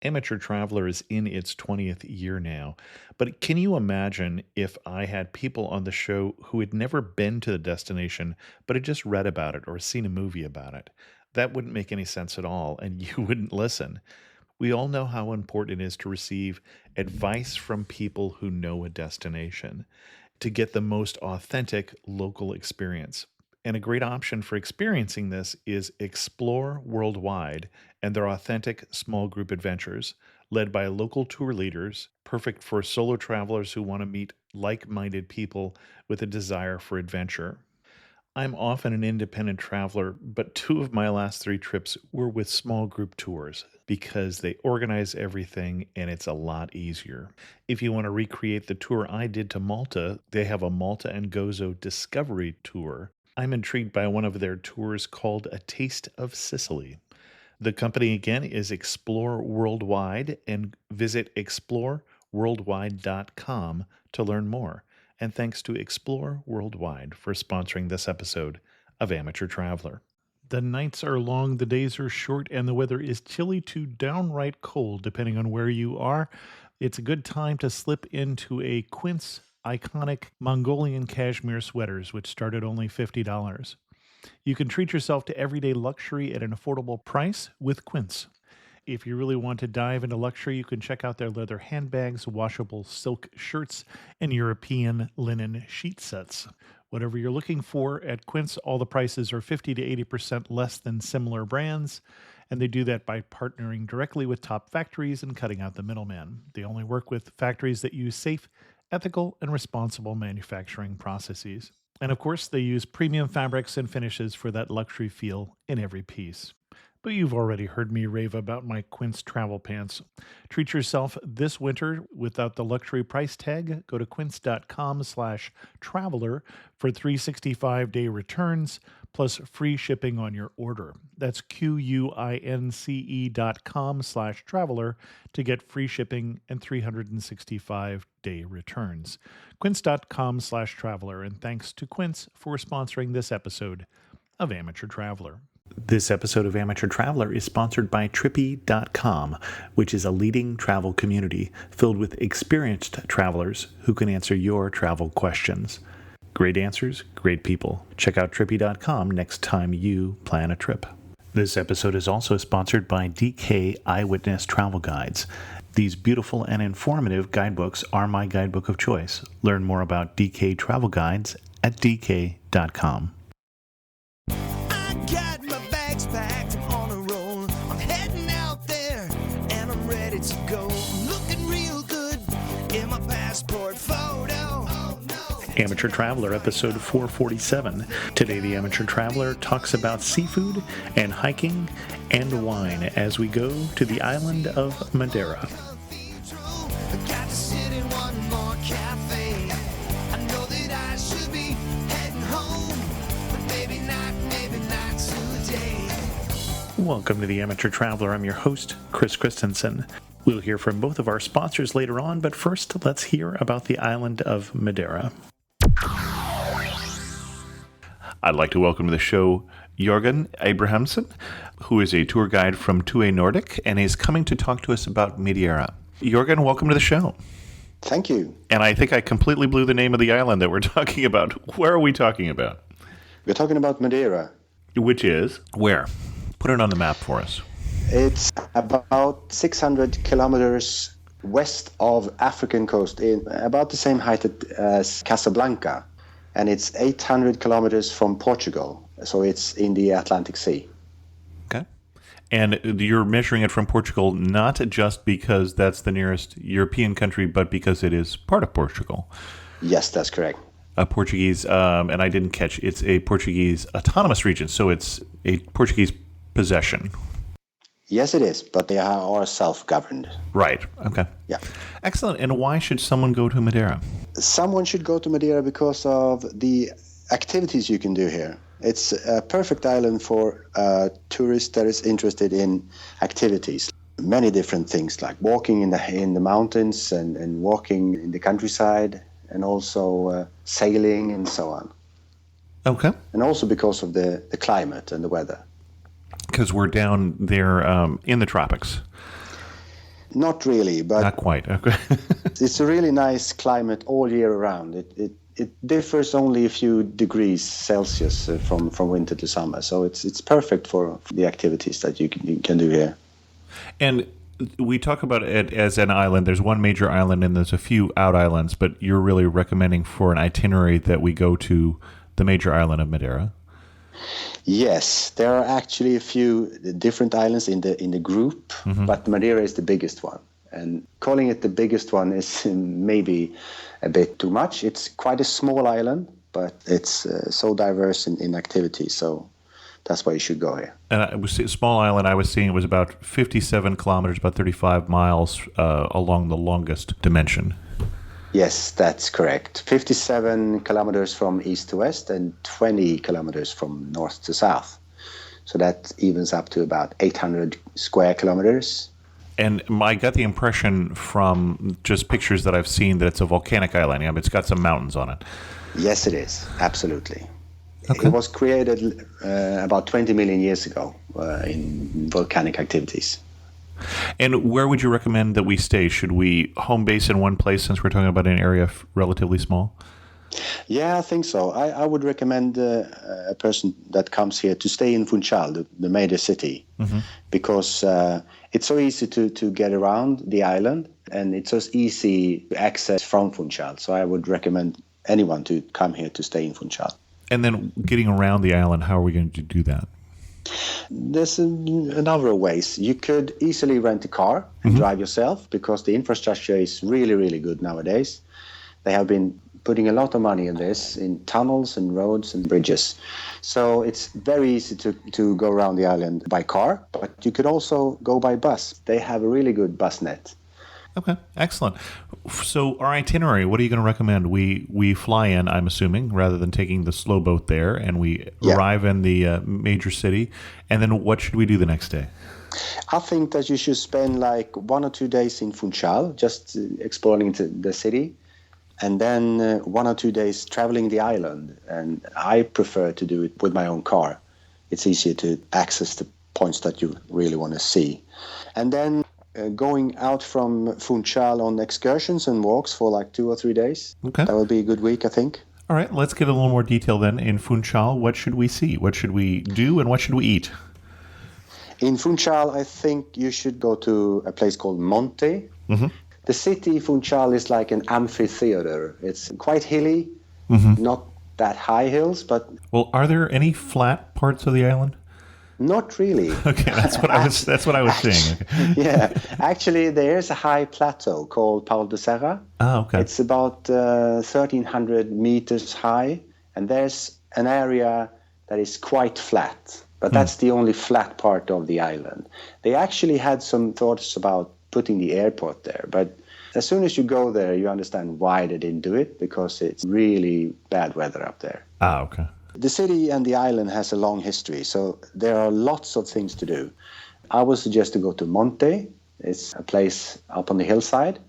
Amateur Traveler is in its 20th year now, but can you imagine if I had people on the show who had never been to the destination but had just read about it or seen a movie about it? That wouldn't make any sense at all, and you wouldn't listen. We all know how important it is to receive advice from people who know a destination to get the most authentic local experience. And a great option for experiencing this is Explore Worldwide and their authentic small group adventures, led by local tour leaders, perfect for solo travelers who want to meet like minded people with a desire for adventure. I'm often an independent traveler, but two of my last three trips were with small group tours because they organize everything and it's a lot easier. If you want to recreate the tour I did to Malta, they have a Malta and Gozo Discovery Tour. I'm intrigued by one of their tours called A Taste of Sicily. The company again is Explore Worldwide, and visit exploreworldwide.com to learn more. And thanks to Explore Worldwide for sponsoring this episode of Amateur Traveler. The nights are long, the days are short, and the weather is chilly to downright cold, depending on where you are. It's a good time to slip into a Quince iconic Mongolian cashmere sweaters, which start at only $50. You can treat yourself to everyday luxury at an affordable price with Quince. If you really want to dive into luxury, you can check out their leather handbags, washable silk shirts, and European linen sheet sets. Whatever you're looking for at Quince, all the prices are 50 to 80% less than similar brands, and they do that by partnering directly with top factories and cutting out the middleman. They only work with factories that use safe, ethical, and responsible manufacturing processes. And of course, they use premium fabrics and finishes for that luxury feel in every piece. But you've already heard me rave about my Quince travel pants. Treat yourself this winter without the luxury price tag. Go to quince.com/traveler for 365-day returns plus free shipping on your order. That's QUINCE.com/traveler to get free shipping and 365-day returns. Quince.com/traveler. And thanks to Quince for sponsoring this episode of Amateur Traveler. This episode of Amateur Traveler is sponsored by Trippy.com, which is a leading travel community filled with experienced travelers who can answer your travel questions. Great answers, great people. Check out Trippy.com next time you plan a trip. This episode is also sponsored by DK Eyewitness Travel Guides. These beautiful and informative guidebooks are my guidebook of choice. Learn more about DK Travel Guides at DK.com. Packed, I'm on a roll. I'm heading out there and I'm ready to go. I'm looking real good in my passport photo. Oh, no. Amateur Traveler, episode 447. Today, the Amateur Traveler talks about seafood and hiking and wine as we go to the island of Madeira. Got to sit in one more cafe. I know that I should be heading home, but maybe not today. Welcome to the Amateur Traveler. I'm your host, Chris Christensen. We'll hear from both of our sponsors later on, but first, let's hear about the island of Madeira. I'd like to welcome to the show Jörgen Abrahamsson, who is a tour guide from Tue Nordic and is coming to talk to us about Madeira. Jörgen, welcome to the show. Thank you. And I think I completely blew the name of the island that we're talking about. Where are we talking about? We're talking about Madeira. Which is where? Put it on the map for us. It's about 600 kilometers west of African coast, in about the same height as Casablanca, and it's 800 kilometers from Portugal, so it's in the Atlantic Sea. Okay. And you're measuring it from Portugal not just because that's the nearest European country, but because it is part of Portugal. Yes, that's correct. A Portuguese, and I didn't catch, it's a Portuguese autonomous region, so it's a Portuguese possession. Yes, it is, but they are self-governed. Right, okay. Yeah. Excellent. And why should someone go to Madeira? Someone should go to Madeira because of the activities you can do here. It's a perfect island for tourists that is interested in activities. Many different things, like walking in the mountains and walking in the countryside, and also sailing and so on. Okay. And also because of the climate and the weather. Because we're down there in the tropics. Not really, but Not quite. Okay. it's a really nice climate all year around. It differs only a few degrees Celsius from winter to summer, so it's perfect for the activities that you can do here. And we talk about it as an island. There's one major island and there's a few out islands, but you're really recommending for an itinerary that we go to the major island of Madeira. Yes, there are actually a few different islands in the group, but Madeira is the biggest one. And calling it the biggest one is maybe a bit too much. It's quite a small island, but it's so diverse in activities, so that's why you should go here. And it was a small island. I was seeing it was about 57 kilometers, about 35 miles along the longest dimension. Yes, that's correct. 57 kilometers from east to west and 20 kilometers from north to south. So that evens up to about 800 square kilometers. And I got the impression from just pictures that I've seen that it's a volcanic island. I mean, it's got some mountains on it. Yes, it is. Absolutely. Okay. It was created about 20 million years ago in volcanic activities. And where would you recommend that we stay? Should we home base in one place since we're talking about an area relatively small? Yeah, I think so. I would recommend a person that comes here to stay in Funchal, the major city, because it's so easy to get around the island and it's so easy to access from Funchal. So I would recommend anyone to come here to stay in Funchal. And then getting around the island, how are we going to do that? There's a number of ways. You could easily rent a car and drive yourself because the infrastructure is really, really good nowadays. They have been putting a lot of money in this, in tunnels and roads and bridges. So it's very easy to go around the island by car, but you could also go by bus. They have a really good bus net. Okay, excellent. So our itinerary, what are you going to recommend? We fly in, I'm assuming, rather than taking the slow boat there, and we arrive in the major city. And then what should we do the next day? I think that you should spend like 1 or 2 days in Funchal, just exploring the city, and then 1 or 2 days traveling the island. And I prefer to do it with my own car. It's easier to access the points that you really want to see. And then going out from Funchal on excursions and walks for like 2 or 3 days. Okay. That would be a good week, I think. All right, let's get a little more detail then. In Funchal, what should we see? What should we do and what should we eat? In Funchal, I think you should go to a place called Monte. The city Funchal is like an amphitheater. It's quite hilly, not that high hills, but... Well, are there any flat parts of the island? Not really. Okay, that's what I was saying. Okay. Yeah, actually, there's a high plateau called Paul de Serra. Oh, okay. It's about 1,300 meters high, and there's an area that is quite flat, but that's the only flat part of the island. They actually had some thoughts about putting the airport there, but as soon as you go there, you understand why they didn't do it, because it's really bad weather up there. Ah, okay. The city and the island has a long history, so there are lots of things to do. I would suggest to go to Monte. It's a place up on the hillside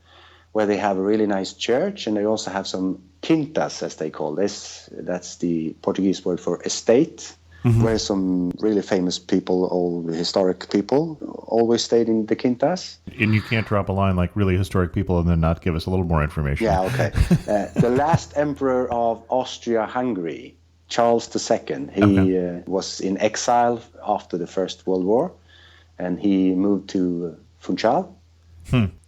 where they have a really nice church, and they also have some quintas, as they call this. That's the Portuguese word for estate, where some really famous people, old historic people, always stayed in the quintas. And you can't drop a line like really historic people and then not give us a little more information. Yeah, okay. The last emperor of Austria-Hungary, Charles II, he was in exile after the First World War, and he moved to Funchal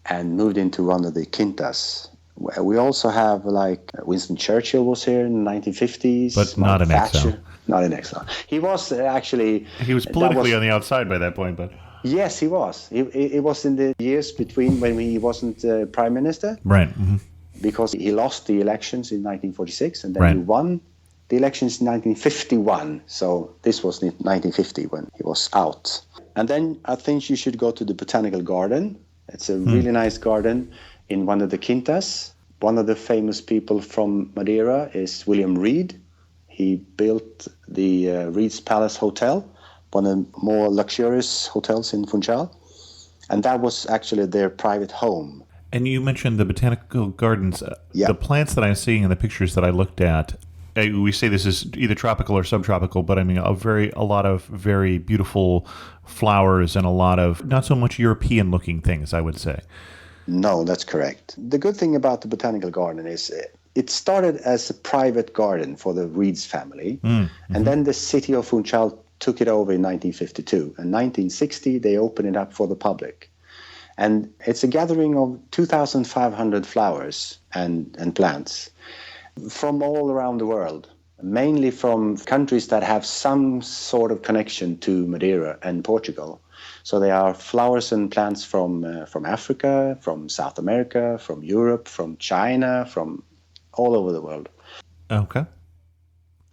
and moved into one of the quintas. We also have like Winston Churchill was here in the 1950s. But not in exile. Not in exile. He was actually... He was politically on the outside by that point, but... Yes, he was. It was in the years between when he wasn't prime minister. Right. Because he lost the elections in 1946, and then he won the elections in 1951. So this was in 1950 when he was out. And then I think you should go to the Botanical Garden. It's a really nice garden in one of the quintas. One of the famous people from Madeira is William Reed. He built the Reed's Palace Hotel, one of the more luxurious hotels in Funchal. And that was actually their private home. And you mentioned the botanical gardens. Yeah. The plants that I'm seeing in the pictures that I looked at, We say this is either tropical or subtropical, but I mean a lot of very beautiful flowers and a lot of not so much European looking things, I would say. No, that's correct. The good thing about the botanical garden is it started as a private garden for the Reeds family, and then the city of Funchal took it over in 1952. In 1960, they opened it up for the public. And it's a gathering of 2,500 flowers and plants from all around the world, mainly from countries that have some sort of connection to Madeira and Portugal. So there are flowers and plants from Africa, from South America, from Europe, from China, from all over the world. Okay.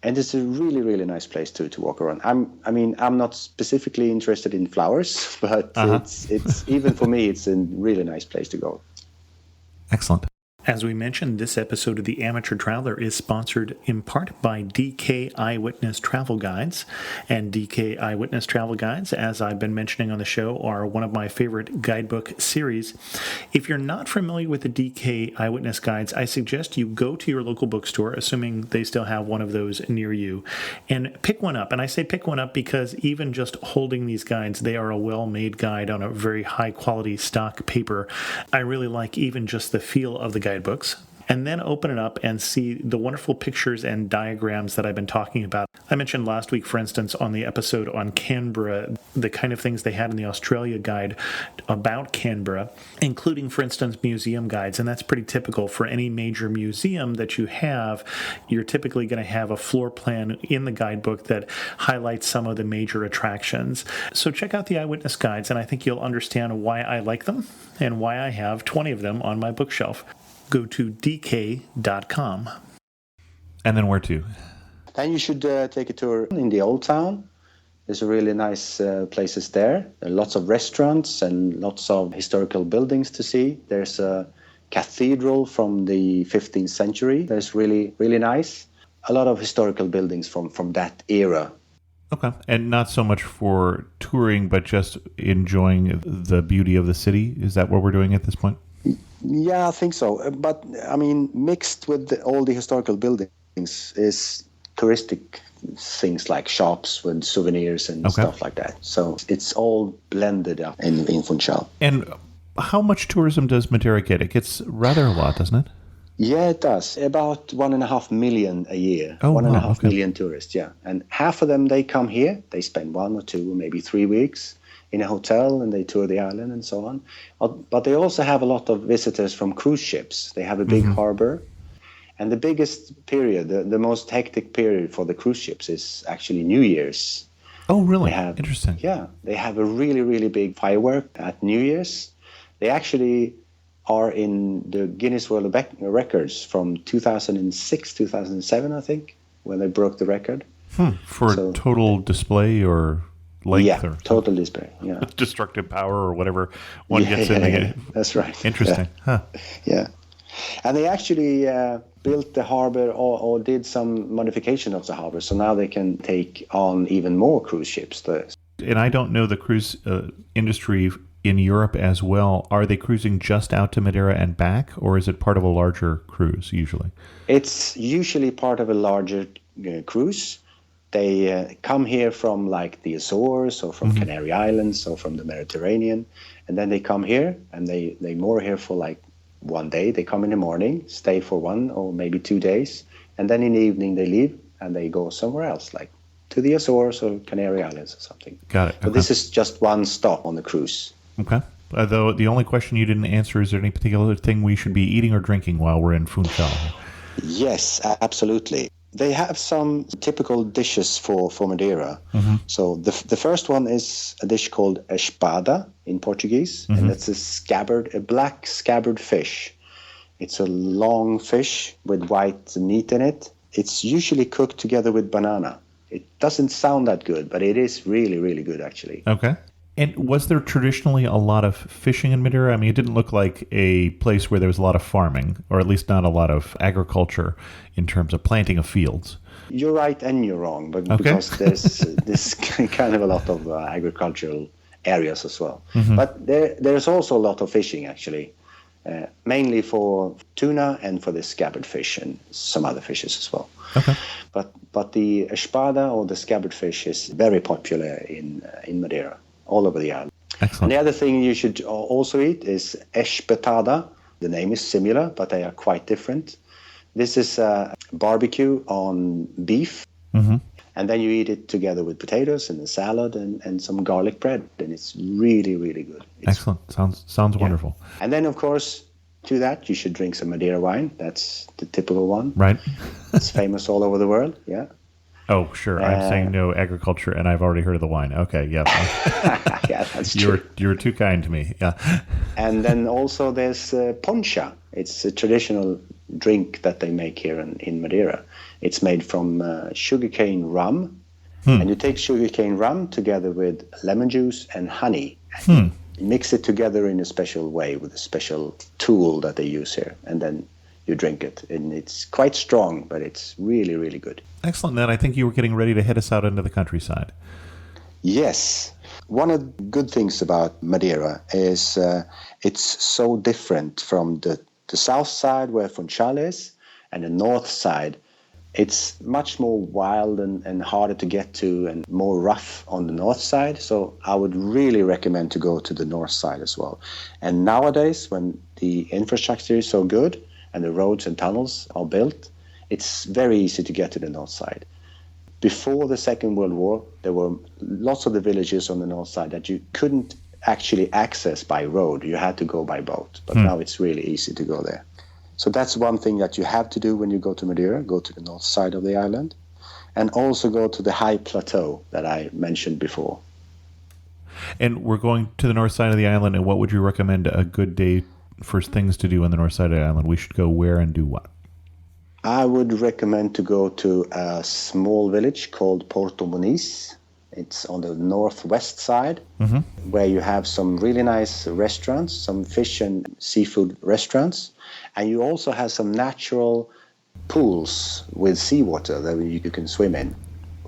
And it's a really, really nice place to walk around. I'm not specifically interested in flowers, but it's even for me, it's a really nice place to go. Excellent. As we mentioned, this episode of The Amateur Traveler is sponsored in part by DK Eyewitness Travel Guides. And DK Eyewitness Travel Guides, as I've been mentioning on the show, are one of my favorite guidebook series. If you're not familiar with the DK Eyewitness Guides, I suggest you go to your local bookstore, assuming they still have one of those near you, and pick one up. And I say pick one up because even just holding these guides, they are a well-made guide on a very high-quality stock paper. I really like even just the feel of the guidebooks, and then open it up and see the wonderful pictures and diagrams that I've been talking about. I mentioned last week, for instance, on the episode on Canberra, the kind of things they had in the Australia guide about Canberra, including, for instance, museum guides. And that's pretty typical for any major museum that you have. You're typically going to have a floor plan in the guidebook that highlights some of the major attractions. So check out the Eyewitness Guides, and I think you'll understand why I like them and why I have 20 of them on my bookshelf. Go to dk.com. And then where to? Then you should take a tour in the Old Town. There's really nice places there. There are lots of restaurants and lots of historical buildings to see. There's a cathedral from the 15th century. That's really, really nice. A lot of historical buildings from that era. Okay. And not so much for touring, but just enjoying the beauty of the city? Is that what we're doing at this point? Yeah, I think so. But, I mean, mixed with all the historical buildings is touristic things like shops with souvenirs and stuff like that. So it's all blended up in Funchal. And how much tourism does Madeira get? It gets rather a lot, doesn't it? Yeah, it does. About 1.5 million a year. Oh, 1.5 million tourists, yeah. And half of them, they come here. They spend 1 or 2 or maybe 3 weeks in a hotel, and they tour the island and so on. But they also have a lot of visitors from cruise ships. They have a big harbor. And the biggest period, the most hectic period for the cruise ships is actually New Year's. Oh, really? Interesting. Yeah, they have a really, really big firework at New Year's. They actually are in the Guinness World Records from 2006, 2007, I think, when they broke the record. For total display or length? Yeah, or total display, yeah. Destructive power or whatever one gets in. Yeah, that's right. Interesting. Yeah. Yeah. And they actually built the harbor or did some modification of the harbor, so now they can take on even more cruise ships. And I don't know the cruise industry in Europe as well. Are they cruising just out to Madeira and back, or is it part of a larger cruise usually? It's usually part of a larger cruise. They come here from like the Azores or from Canary Islands or from the Mediterranean, and then they come here and they moor here for like 1 day. They come in the morning, stay for 1 or maybe 2 days, and then in the evening they leave and they go somewhere else, like to the Azores or Canary Islands or something. Got it. But this is just one stop on the cruise. Okay. Though the only question you didn't answer, is there any particular thing we should be eating or drinking while we're in Funchal? Yes, absolutely. They have some typical dishes for Madeira. So the first one is a dish called espada in Portuguese, and it's a black scabbard fish. It's a long fish with white meat in it. It's usually cooked together with banana. It doesn't sound that good, but it is really, really good, actually. Okay. And was there traditionally a lot of fishing in Madeira? I mean, it didn't look like a place where there was a lot of farming, or at least not a lot of agriculture in terms of planting of fields. You're right and you're wrong, but because there's kind of a lot of agricultural areas as well. But there's also a lot of fishing, actually. mainly for tuna and for the scabbard fish and some other fishes as well. Okay. But the espada or the scabbard fish is very popular in Madeira, all over the island. Excellent. And the other thing you should also eat is espetada. The name is similar, but they are quite different. This is barbecue on beef, and then you eat it together with potatoes and a salad and some garlic bread, and it's really, really good. Excellent. Sounds wonderful. And then, of course, to that, you should drink some Madeira wine. That's the typical one. Right. It's famous all over the world, yeah. Oh, sure. I'm saying no agriculture, and I've already heard of the wine. Okay, yeah. Yeah, that's true. You were too kind to me. Yeah. And then also there's poncha. It's a traditional drink that they make here in Madeira. It's made from sugarcane rum. And you take sugarcane rum together with lemon juice and honey. You mix it together in a special way with a special tool that they use here. And then you drink it. And it's quite strong, but it's really, really good. Excellent. Then I think you were getting ready to head us out into the countryside. Yes. One of the good things about Madeira is it's so different from the south side where Funchal is and the north side. It's much more wild and harder to get to and more rough on the north side. So I would really recommend to go to the north side as well. And nowadays, when the infrastructure is so good and the roads and tunnels are built, it's very easy to get to the north side. Before the Second World War, there were lots of the villages on the north side that you couldn't actually access by road. You had to go by boat. But now it's really easy to go there. So that's one thing that you have to do when you go to Madeira, go to the north side of the island, and also go to the high plateau that I mentioned before. And we're going to the north side of the island, and what would you recommend a good day for things to do on the north side of the island? We should go where and do what? I would recommend to go to a small village called Porto Muniz. It's on the northwest side, where you have some really nice restaurants, some fish and seafood restaurants. And you also have some natural pools with seawater that you can swim in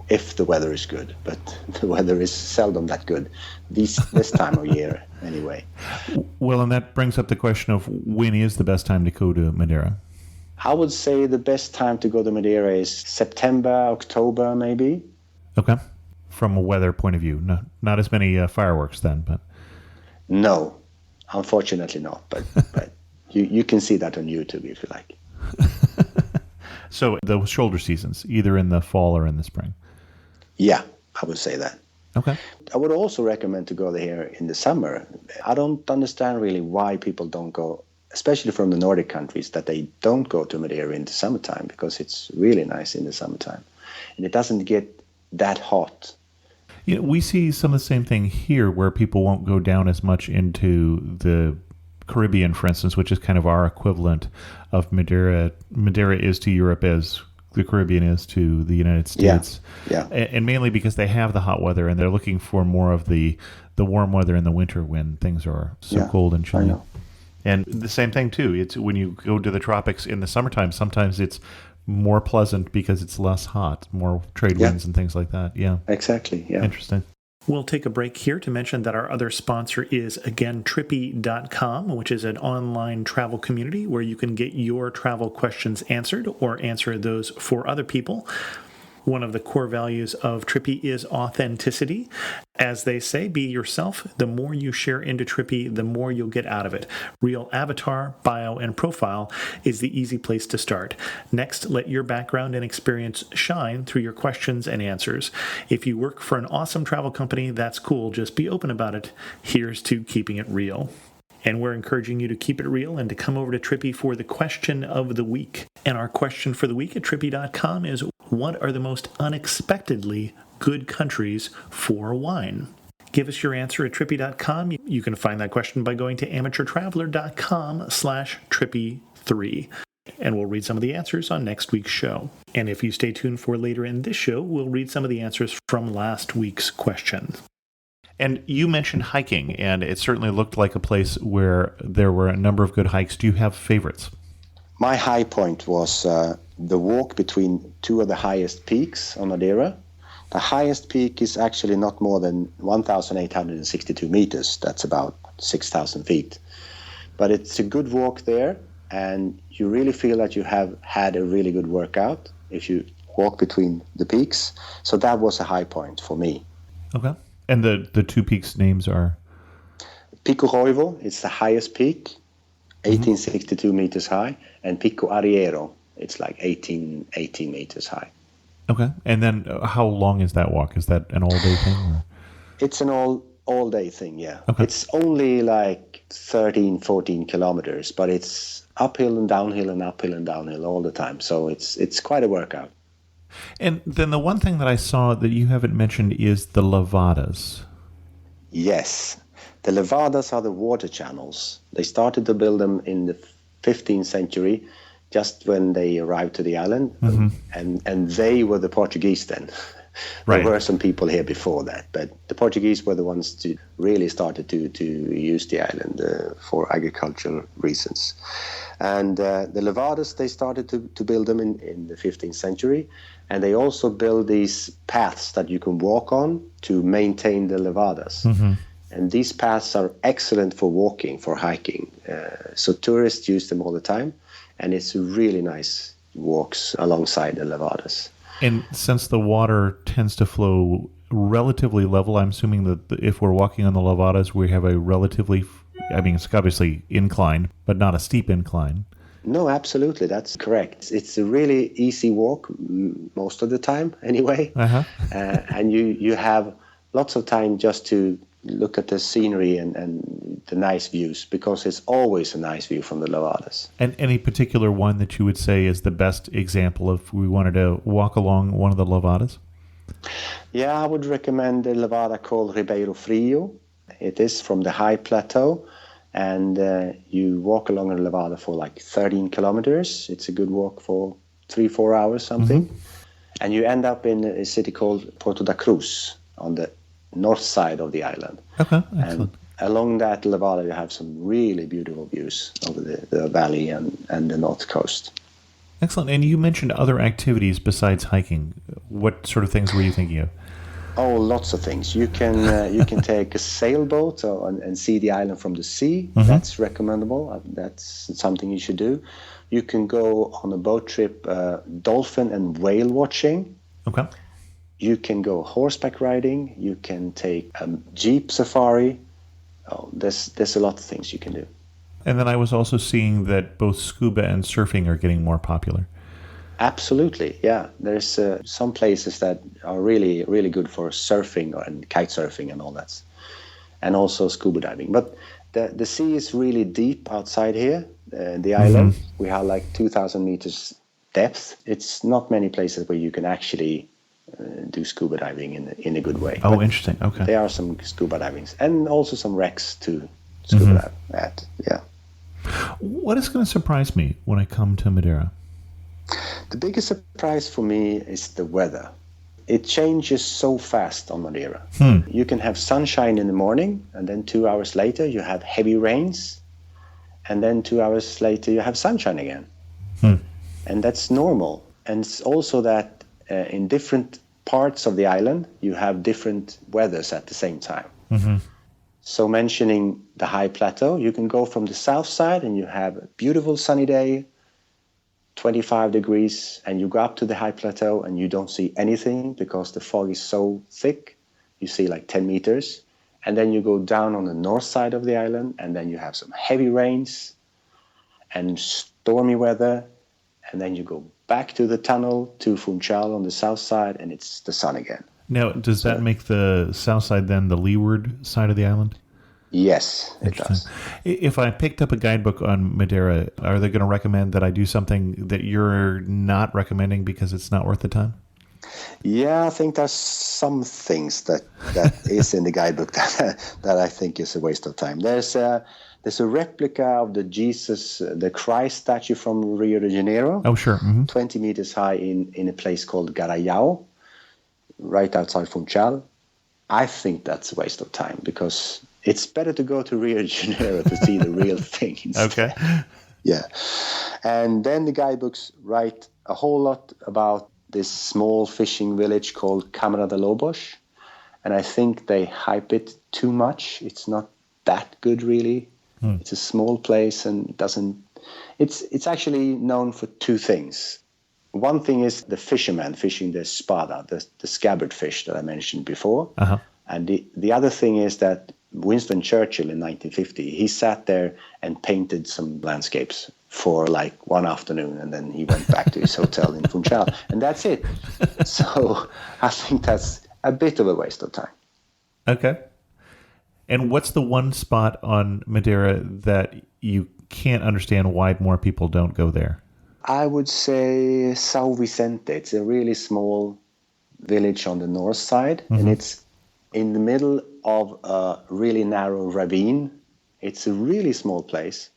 if the weather is good. But the weather is seldom that good this time of year anyway. Well, and that brings up the question of when is the best time to go to Madeira? I would say the best time to go to Madeira is September, October, maybe. Okay. From a weather point of view. Not as many fireworks then, but... No, unfortunately not. But you can see that on YouTube if you like. So the shoulder seasons, either in the fall or in the spring? Yeah, I would say that. Okay. I would also recommend to go there in the summer. I don't understand really why people don't go, especially from the Nordic countries, that they don't go to Madeira in the summertime, because it's really nice in the summertime. And it doesn't get that hot. You know, we see some of the same thing here where people won't go down as much into the Caribbean, for instance, which is kind of our equivalent of Madeira. Madeira is to Europe as the Caribbean is to the United States. Yeah. And mainly because they have the hot weather and they're looking for more of the warm weather in the winter when things are so cold and chilly. I know. And the same thing, too. It's when you go to the tropics in the summertime, sometimes it's more pleasant because it's less hot, more trade winds and things like that. Yeah. Exactly. Yeah. Interesting. We'll take a break here to mention that our other sponsor is, again, Trippy.com, which is an online travel community where you can get your travel questions answered or answer those for other people. One of the core values of Trippy is authenticity. As they say, be yourself. The more you share into Trippy, the more you'll get out of it. Real avatar, bio, and profile is the easy place to start. Next, let your background and experience shine through your questions and answers. If you work for an awesome travel company, that's cool. Just be open about it. Here's to keeping it real. And we're encouraging you to keep it real and to come over to Trippy for the question of the week. And our question for the week at Trippy.com is, what are the most unexpectedly good countries for wine? Give us your answer at Trippy.com. You can find that question by going to amateurtraveler.com/Trippy3. And we'll read some of the answers on next week's show. And if you stay tuned for later in this show, we'll read some of the answers from last week's question. And you mentioned hiking, and it certainly looked like a place where there were a number of good hikes. Do you have favorites? My high point was the walk between two of the highest peaks on Madeira. The highest peak is actually not more than 1,862 meters. That's about 6,000 feet. But it's a good walk there, and you really feel that you have had a really good workout if you walk between the peaks. So that was a high point for me. Okay. And the two peaks names are? Pico Roivo, it's the highest peak, 1862 meters high, and Pico Arriero, it's like 18 meters high. Okay. And then how long is that walk? Is that an all-day thing? Or? It's an all day thing, yeah. Okay. It's only like 13, 14 kilometers, but it's uphill and downhill and uphill and downhill all the time. So it's quite a workout. And then the one thing that I saw that you haven't mentioned is the levadas. Yes. The levadas are the water channels. They started to build them in the 15th century, just when they arrived to the island. And they were the Portuguese then. Right. There were some people here before that, but the Portuguese were the ones to really started to use the island for agricultural reasons. And the levadas, they started to build them in the 15th century. And they also build these paths that you can walk on to maintain the levadas. And these paths are excellent for walking, for hiking. So tourists use them all the time. And it's really nice walks alongside the levadas. And since the water tends to flow relatively level, I'm assuming that if we're walking on the levadas, we have a relatively, I mean, it's obviously incline, but not a steep incline. No, absolutely. That's correct. It's a really easy walk most of the time anyway. And you have lots of time just to look at the scenery and the nice views, because it's always a nice view from the levadas. And any particular one that you would say is the best example if we wanted to walk along one of the levadas? Yeah, I would recommend the levada called Ribeiro Frio. It is from the high plateau, and you walk along a levada for like 13 kilometers. It's a good walk for 3-4 hours, something. And you end up in a city called Porto da Cruz on the north side of the island. Okay, excellent. And along that levada, you have some really beautiful views over the valley and the north coast. Excellent. And you mentioned other activities besides hiking. What sort of things were you thinking of? Oh, lots of things. You can take a sailboat and see the island from the sea. That's recommendable. That's something you should do. You can go on a boat trip, dolphin and whale watching. Okay. You can go horseback riding. You can take a jeep safari. Oh, there's a lot of things you can do. And then I was also seeing that both scuba and surfing are getting more popular. Absolutely, yeah. There's some places that are really, really good for surfing and kite surfing and all that, and also scuba diving. But the sea is really deep outside here, the island. We have like 2,000 meters depth. It's not many places where you can actually do scuba diving in a good way. Oh, but interesting. Okay. there are some scuba divings and also some wrecks to scuba dive at. Yeah. What is going to surprise me when I come to Madeira? The biggest surprise for me is the weather. It changes so fast on Madeira. You can have sunshine in the morning, and then 2 hours later you have heavy rains, and then 2 hours later you have sunshine again. And that's normal. And it's also that in different parts of the island you have different weathers at the same time. So mentioning the high plateau, you can go from the south side and you have a beautiful sunny day, 25 degrees, and you go up to the high plateau and you don't see anything because the fog is so thick. You see like 10 meters. And then you go down on the north side of the island, and then you have some heavy rains and stormy weather. And then you go back to the tunnel to Funchal on the south side, and it's the sun again. Now, does that make the south side then the leeward side of the island? Yes, it does. If I picked up a guidebook on Madeira, are they going to recommend that I do something that you're not recommending because it's not worth the time? Yeah, I think there's some things that is in the guidebook that I think is a waste of time. There's a replica of the Christ statue from Rio de Janeiro. Oh, sure. 20 meters high in a place called Garayao, right outside Funchal. I think that's a waste of time because it's better to go to Rio de Janeiro to see the real thing instead. Okay. Yeah. And then the guidebooks write a whole lot about this small fishing village called Câmara de Lobos. And I think they hype it too much. It's not that good, really. It's a small place and doesn't. It's actually known for two things. One thing is the fisherman fishing the spada, the scabbard fish that I mentioned before. Uh-huh. And the other thing is that Winston Churchill in 1950, he sat there and painted some landscapes for like one afternoon, and then he went back to his hotel in Funchal, and that's it. So I think that's a bit of a waste of time. Okay. And what's the one spot on Madeira that you can't understand why more people don't go there? I would say São Vicente. It's a really small village on the north side, and it's in the middle of a really narrow ravine. It's a really small place,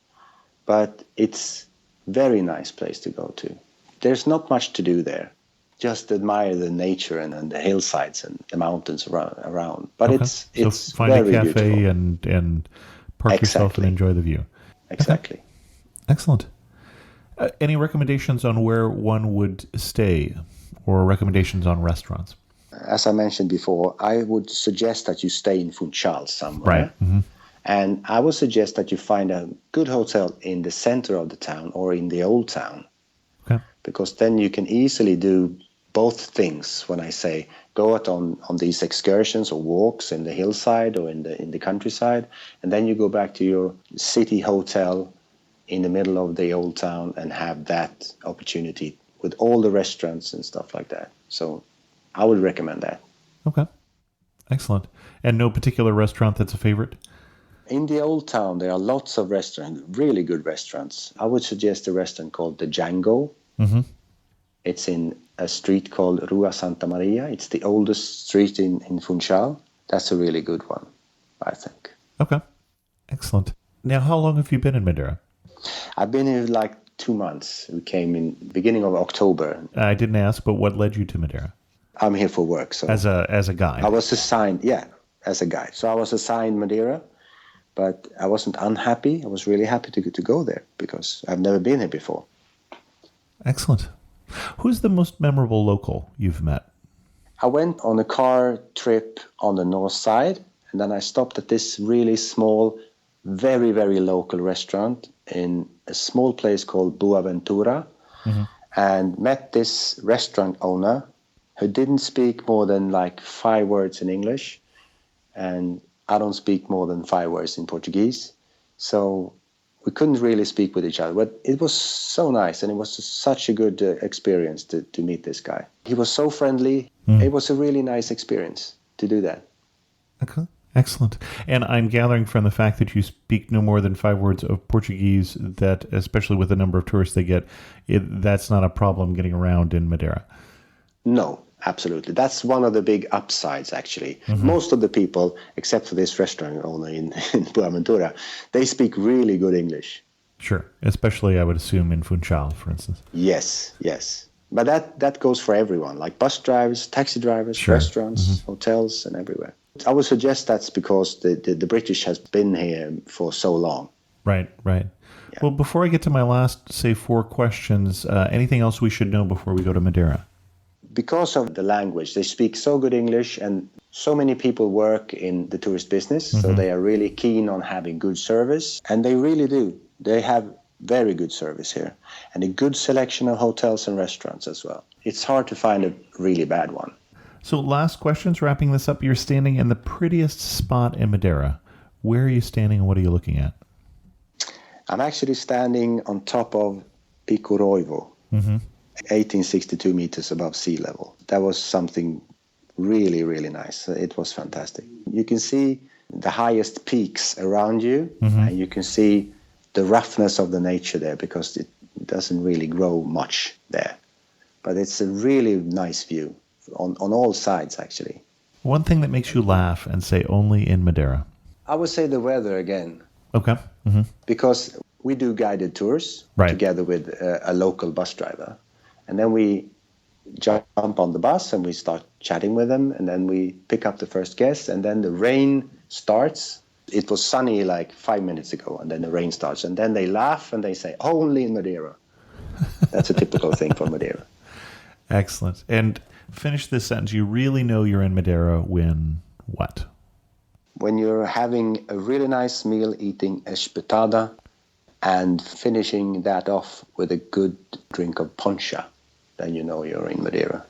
but it's a very nice place to go to. There's not much to do there. Just admire the nature and the hillsides and the mountains around. But it's so find very a cafe beautiful. and park yourself and enjoy the view. Exactly. Okay. Excellent. Any recommendations on where one would stay or recommendations on restaurants? As I mentioned before, I would suggest that you stay in Funchal somewhere. Right. And I would suggest that you find a good hotel in the center of the town or in the old town. Okay. Because then you can easily do both things when I say go out on these excursions or walks in the hillside or in the countryside, and then you go back to your city hotel in the middle of the old town and have that opportunity with all the restaurants and stuff like that. So I would recommend that. Okay. Excellent. And no particular restaurant that's a favorite? In the old town, there are lots of restaurants, really good restaurants. I would suggest a restaurant called the Django. It's in a street called Rua Santa Maria. It's the oldest street in Funchal. That's a really good one, I think. Okay. Excellent. Now, how long have you been in Madeira? I've been here like 2 months. We came in beginning of October. I didn't ask, but what led you to Madeira? I'm here for work. So As a guide? I was assigned, as a guide. So I was assigned Madeira, but I wasn't unhappy. I was really happy to go there because I've never been here before. Excellent. Who's the most memorable local you've met? I went on a car trip on the north side, and then I stopped at this really small, very, very local restaurant in a small place called Boaventura, and met this restaurant owner who didn't speak more than like 5 words in English, and I don't speak more than 5 words in Portuguese. So we couldn't really speak with each other, but it was so nice, and it was such a good experience to meet this guy. He was so friendly. It was a really nice experience to do that. Okay. Excellent. And I'm gathering from the fact that you speak no more than 5 words of Portuguese that, especially with the number of tourists they get, that's not a problem getting around in Madeira. No, absolutely. That's one of the big upsides, actually. Most of the people, except for this restaurant owner in Boaventura, they speak really good English. Sure. Especially, I would assume, in Funchal, for instance. Yes. But that goes for everyone, like bus drivers, taxi drivers, restaurants, hotels, and everywhere. I would suggest that's because the British has been here for so long. Right. Yeah. Well, before I get to my last, say, 4 questions, anything else we should know before we go to Madeira? Because of the language, they speak so good English, and so many people work in the tourist business, so they are really keen on having good service, and they really do. They have very good service here, and a good selection of hotels and restaurants as well. It's hard to find a really bad one. So last questions, wrapping this up. You're standing in the prettiest spot in Madeira. Where are you standing and what are you looking at? I'm actually standing on top of Pico Roivo, 1862 meters above sea level. That was something really, really nice. It was fantastic. You can see the highest peaks around you, and you can see the roughness of the nature there because it doesn't really grow much there. But it's a really nice view. On all sides, actually. One thing that makes you laugh and say only in Madeira? I would say the weather again. Okay. Because we do guided tours together with a local bus driver. And then we jump on the bus and we start chatting with them. And then we pick up the first guest. And then the rain starts. It was sunny like 5 minutes ago. And then the rain starts. And then they laugh and they say, only in Madeira. That's a typical thing for Madeira. Excellent. And finish this sentence. You really know you're in Madeira when what? when you're having a really nice meal, eating espetada, and finishing that off with a good drink of poncha, then you know you're in Madeira.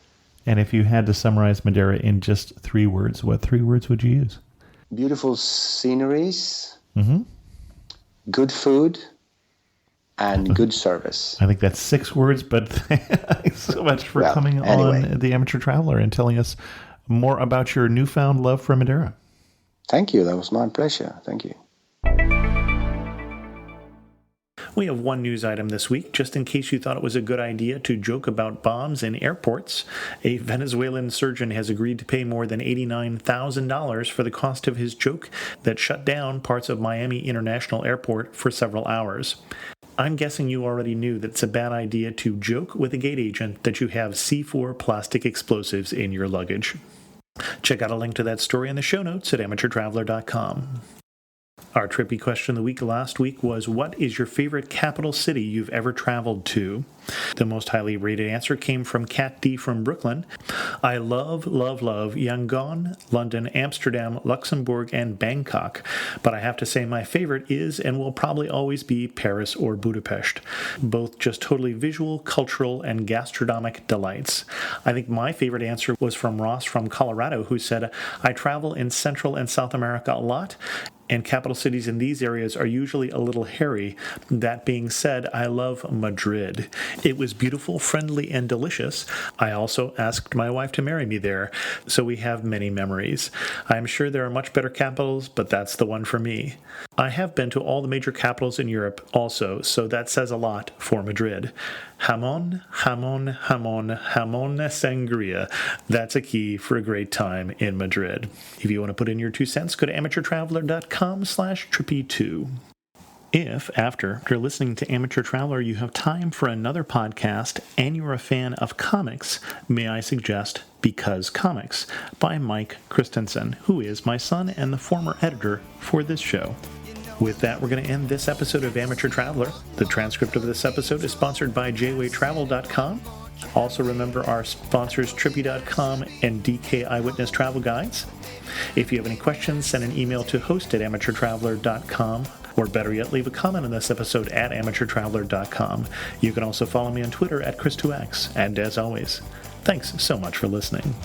And if you had to summarize Madeira in just 3 words, what 3 words would you use? Beautiful sceneries, Mm-hmm. good food, and good service. I think that's 6 words, but thanks so much for coming on The Amateur Traveler and telling us more about your newfound love for Madeira. Thank you. That was my pleasure. Thank you. We have one news item this week, just in case you thought it was a good idea to joke about bombs in airports. A Venezuelan surgeon has agreed to pay more than $89,000 for the cost of his joke that shut down parts of Miami International Airport for several hours. I'm guessing you already knew that it's a bad idea to joke with a gate agent that you have C4 plastic explosives in your luggage. Check out a link to that story in the show notes at amateurtraveler.com. Our trippy question of the week last week was, what is your favorite capital city you've ever traveled to? The most highly rated answer came from Kat D from Brooklyn. I love, love, love Yangon, London, Amsterdam, Luxembourg, and Bangkok. But I have to say my favorite is and will probably always be Paris or Budapest. Both just totally visual, cultural, and gastronomic delights. I think my favorite answer was from Ross from Colorado, who said, I travel in Central and South America a lot, and capital cities in these areas are usually a little hairy. That being said, I love Madrid. It was beautiful, friendly, and delicious. I also asked my wife to marry me there, so we have many memories. I'm sure there are much better capitals, but that's the one for me. I have been to all the major capitals in Europe also, so that says a lot for Madrid. Jamón, jamón, jamón, jamón sangria. That's a key for a great time in Madrid. If you want to put in your 2 cents, go to amateurtraveler.com/trippy2. If, after listening to Amateur Traveler, you have time for another podcast and you're a fan of comics, may I suggest Because Comics by Mike Christensen, who is my son and the former editor for this show. With that, we're going to end this episode of Amateur Traveler. The transcript of this episode is sponsored by jwaytravel.com. Also remember our sponsors Trippy.com and DK Eyewitness Travel Guides. If you have any questions, send an email to host@amateurtraveler.com, or better yet, leave a comment on this episode at amateurtraveler.com. You can also follow me on Twitter at Chris2X. And as always, thanks so much for listening.